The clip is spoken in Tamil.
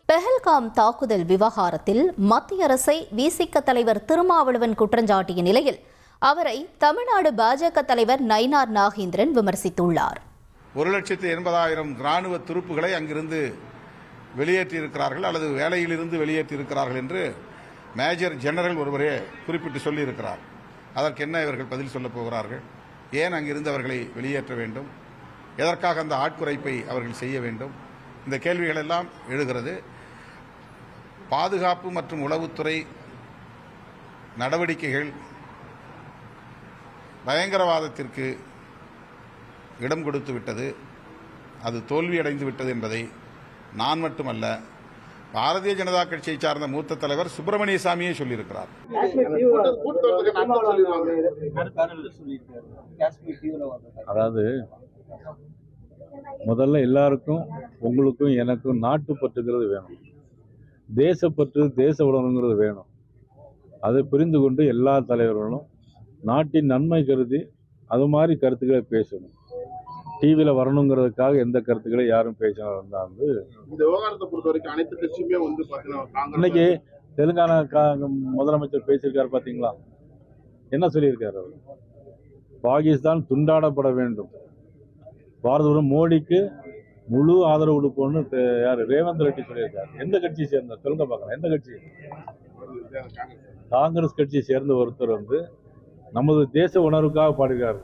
பெஹல்காம் தாக்குதல் விவகாரத்தில் மத்திய அரசை விசிக தலைவர் திருமாவளவன் குற்றஞ்சாட்டிய நிலையில் அவரை தமிழ்நாடு பாஜக தலைவர் நயினார் நாகேந்திரன் விமர்சித்துள்ளார். 1,80,000 இராணுவ துருப்புகளை அங்கிருந்து வெளியேற்றியிருக்கிறார்கள் அல்லது வேலையிலிருந்து வெளியேற்றியிருக்கிறார்கள் என்று மேஜர் ஜெனரல் ஒருவரே குறிப்பிட்டு சொல்லியிருக்கிறார். அதற்கு என்ன இவர்கள் பதில் சொல்லப் போகிறார்கள்? ஏன் அங்கிருந்து அவர்களை வெளியேற்ற வேண்டும்? எதற்காக அந்த ஆட்குறைப்பை அவர்கள் செய்ய வேண்டும்? இந்த கேள்விகள் எல்லாம் எழுகிறது. பாதுகாப்பு மற்றும் உளவுத்துறை நடவடிக்கைகள் பயங்கரவாதத்திற்கு இடம் கொடுத்து விட்டது, அது தோல்வியடைந்து விட்டது என்பதை நான் மட்டுமல்ல, பாரதிய ஜனதா கட்சியை சார்ந்த மூத்த தலைவர் சுப்பிரமணிய சாமியே சொல்லியிருக்கிறார். அதாவது முதல்ல எல்லாருக்கும், உங்களுக்கும் எனக்கும் நாட்டுப்பற்றுங்கிறது வேணும், தேசப்பற்று தேச உணர்வுங்கிறது வேணும். அதை புரிந்து கொண்டு எல்லா தலைவர்களும் நாட்டின் நன்மை கருதி அது மாதிரி கருத்துக்களை பேசணும். டிவியில் வரணுங்கிறதுக்காக எந்த கருத்துக்களை யாரும் பேசினா வந்து இந்த விவகாரத்தை பொறுத்த வரைக்கும் அனைத்து கட்சியுமே வந்து இன்னைக்கு தெலுங்கானா முதலமைச்சர் பேசியிருக்காரு பார்த்தீங்களா? என்ன சொல்லியிருக்காரு அவர்? பாகிஸ்தான் துண்டாடப்பட வேண்டும், பாரதம் மோடிக்கு முழு ஆதரவு கொடுப்போம்னு யார்? ரேவந்த் ரெட்டி சொல்லியிருக்காரு. எந்த கட்சியை சேர்ந்த சொல்லுங்க பார்க்கலாம். எந்த கட்சி? காங்கிரஸ் கட்சியை சேர்ந்த ஒருத்தர் வந்து நமது தேச உணர்வுக்காக பாடுகிறார்.